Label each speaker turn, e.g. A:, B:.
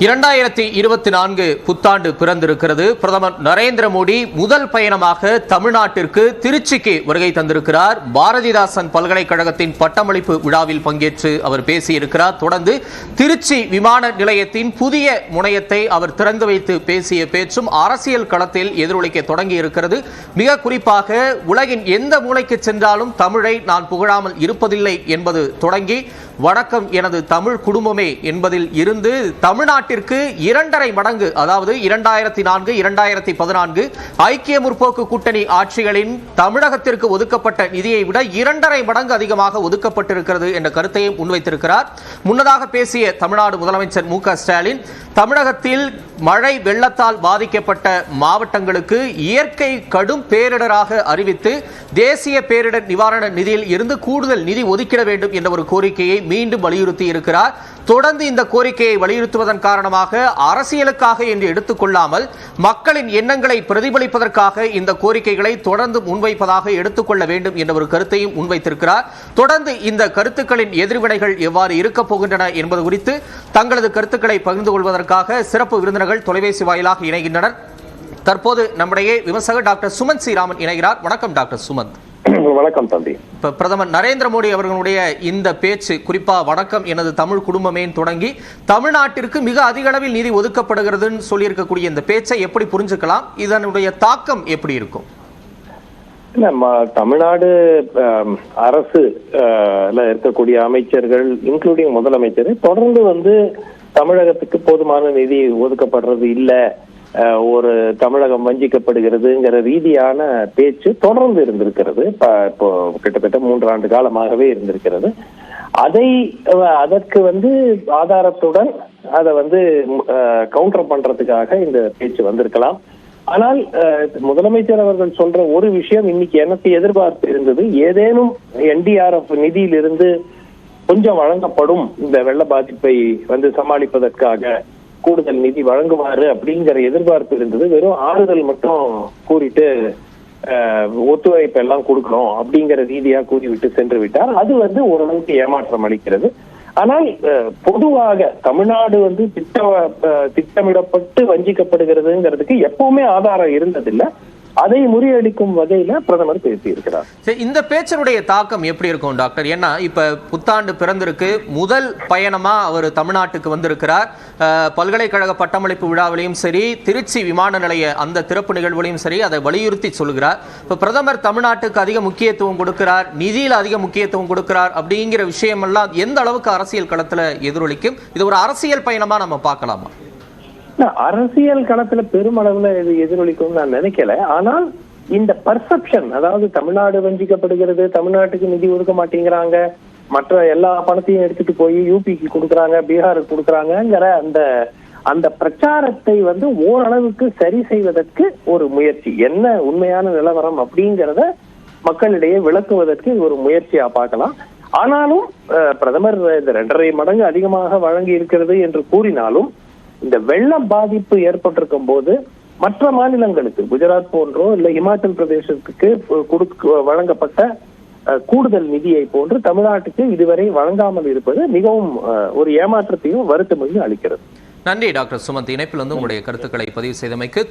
A: 2024 புத்தாண்டு பிறந்திருக்கிறது. பிரதமர் நரேந்திர மோடி முதல் பயணமாக தமிழ்நாட்டிற்கு திருச்சிக்கு வருகை தந்திருக்கிறார். பாரதிதாசன் பல்கலைக்கழகத்தின் பட்டமளிப்பு விழாவில் பங்கேற்று அவர் பேசியிருக்கிறார். தொடர்ந்து திருச்சி விமான நிலையத்தின் புதிய முனையத்தை அவர் திறந்து வைத்து பேசிய பேச்சும் அரசியல் களத்தில் எதிரொலிக்க தொடங்கி இருக்கிறது. மிக குறிப்பாக உலகின் எந்த மூலைக்கு சென்றாலும் தமிழை நான் புகழாமல் இருப்பதில்லை என்பது தொடங்கி வணக்கம் எனது தமிழ் குடும்பமே என்பதில் இருந்து தமிழ்நாட்டிற்கு 2.5 மடங்கு, அதாவது 2004 2014 ஐக்கிய முற்போக்கு கூட்டணி ஆட்சிகளின் தமிழகத்திற்கு ஒதுக்கப்பட்ட நிதியை விட 2.5 மடங்கு அதிகமாக ஒதுக்கப்பட்டிருக்கிறது என்ற கருத்தையும் முன்வைத்திருக்கிறார். முன்னதாக பேசிய தமிழ்நாடு முதலமைச்சர் மு.க. ஸ்டாலின் தமிழகத்தில் மழை வெள்ளத்தால் பாதிக்கப்பட்ட மாவட்டங்களுக்கு இயற்கை கடும் பேரிடராக அறிவித்து தேசிய பேரிடர் நிவாரண நிதியில் இருந்து கூடுதல் நிதி ஒதுக்கிட வேண்டும் என்ற ஒரு கோரிக்கையை மீண்டும் வலியுறுத்தி இருக்கிறார். தொடர்ந்து இந்த கோரிக்கையை வலியுறுத்துவதன் காரணமாக அரசியலுக்காக என்று எடுத்துக்கொள்ளாமல் மக்களின் எண்ணங்களை பிரதிபலிப்பதற்காக இந்த கோரிக்கைகளை தொடர்ந்து முன்வைப்பதாக எடுத்துக்கொள்ள வேண்டும் என்ற ஒரு கருத்தையும் முன்வைத்திருக்கிறார். தொடர்ந்து இந்த கருத்துக்களின் எதிர்வினைகள் எவ்வாறு இருக்கப் போகின்றன என்பது குறித்து தங்களது கருத்துக்களை பகிர்ந்து கொள்வதற்காக சிறப்பு விருந்தினர்கள் தொலைபேசி வாயிலாக இணைகின்றனர். தற்போது நம்முடைய விமர்சகர் டாக்டர் சுமந்த் சி ராமன் இணைகிறார். வணக்கம் டாக்டர் சுமந்த்.
B: வணக்கம் தம்பி.
A: இப்ப பிரதமர் நரேந்திர மோடி அவர்களுடைய இந்த பேச்சு, குறிப்பா வணக்கம் எனது தமிழ் குடும்பமே தொடங்கி தமிழ்நாட்டிற்கு மிக அதிக அளவில் நிதி ஒதுக்கப்படுகிறதுன்னு சொல்லியிருக்கக்கூடிய இந்த பேச்சை எப்படி புரிஞ்சுக்கலாம்? இதனுடைய தாக்கம் எப்படி இருக்கும்?
B: தமிழ்நாடு அரசு இருக்கக்கூடிய அமைச்சர்கள் இன்க்ளூடிங் முதலமைச்சர் தொடர்ந்து தமிழகத்துக்கு போதுமான நிதி ஒதுக்கப்படுறது இல்ல, ஒரு தமிழகம் வஞ்சிக்கப்படுகிறதுங்கிற ரீதியான பேச்சு தொடர்ந்து இருந்திருக்கிறது. இப்போ கிட்டத்தட்ட 3 ஆண்டு காலமாகவே இருந்திருக்கிறது. அதற்கு ஆதாரத்துடன் அதை கவுண்டர் பண்றதுக்காக இந்த பேச்சு வந்திருக்கலாம். ஆனால் முதலமைச்சர் அவர்கள் சொல்ற ஒரு விஷயம் இன்னைக்கு எனக்கு எதிர்பார்ப்பு இருந்தது, ஏதேனும் NDRF நிதியிலிருந்து கொஞ்சம் வழங்கப்படும், இந்த வெள்ள பாதிப்பை சமாளிப்பதற்காக கூடுதல் நிதி வழங்குவாரு அப்படிங்கிற எதிர்பார்ப்பு இருந்தது. வெறும் ஆறுதல் மட்டும் கூறிட்டு ஒத்துழைப்பு எல்லாம் கொடுக்கணும் அப்படிங்கிற ரீதியா கூறிவிட்டு சென்று விட்டார். அது ஓரளவுக்கு ஏமாற்றம் அளிக்கிறது. ஆனால் பொதுவாக தமிழ்நாடு திட்டமிடப்பட்டு வஞ்சிக்கப்படுகிறதுங்கிறதுக்கு எப்பவுமே ஆதாரம் இருந்ததில்லை. அதை முறியடிக்கும் வகையில பிரதமர் பேசியிருக்கிறார்.
A: இந்த பேச்சினுடைய தாக்கம் எப்படி இருக்கும் டாக்டர்? ஏன்னா இப்ப புத்தாண்டு பிறந்திருக்கு, முதல் பயணமா அவர் தமிழ்நாட்டுக்கு வந்திருக்கிறார். பல்கலைக்கழக பட்டமளிப்பு விழாவிலையும் சரி, திருச்சி விமான நிலைய அந்த திறப்பு நிகழ்வுலையும் சரி அதை வலியுறுத்தி சொல்கிறார். இப்ப பிரதமர் தமிழ்நாட்டுக்கு அதிக முக்கியத்துவம் கொடுக்கிறார், நிதியில் அதிக முக்கியத்துவம் கொடுக்கிறார் அப்படிங்கிற விஷயம் எல்லாம் எந்த அளவுக்கு அரசியல் களத்துல எதிரொலிக்கும்? இது ஒரு அரசியல் பயணமா நம்ம பார்க்கலாமா?
B: அரசியல் களத்துல பெருமளவுல இது எதிரொலிக்கும் நான் நினைக்கல. ஆனால் இந்த பர்செப்ஷன், அதாவது தமிழ்நாடு வஞ்சிக்கப்படுகிறது, தமிழ்நாட்டுக்கு நிதி ஒதுக்க மாட்டேங்கிறாங்க, மற்ற எல்லா பணத்தையும் எடுத்துட்டு போய் யூபிக்கு கொடுக்குறாங்க, பீகாருக்கு கொடுக்குறாங்கிற அந்த பிரச்சாரத்தை ஓரளவுக்கு சரி செய்வதற்கு ஒரு முயற்சி, என்ன உண்மையான நிலவரம் அப்படிங்கிறத மக்களிடையே விளக்குவதற்கு ஒரு முயற்சியா பார்க்கலாம். ஆனாலும் பிரதமர் 2.5 மடங்கு அதிகமாக வழங்கி இருக்கிறது என்று கூறினாலும் இந்த வெள்ள பாதிப்பு ஏற்பட்டிருக்கும் போது மற்ற மாநிலங்களுக்கு, குஜராத் போன்றோ இல்ல இமாச்சல் பிரதேசத்துக்கு வழங்கப்பட்ட கூடுதல் நிதியை போன்று தமிழ்நாட்டுக்கு இதுவரை வழங்காமல் இருப்பது மிகவும் ஒரு ஏமாற்றத்தையும் வருத்தமையும் அளிக்கிறது.
A: நன்றி டாக்டர் சுமந்த். இணைப்பில் உங்களுடைய கருத்துக்களை பதிவு செய்தமைக்கு.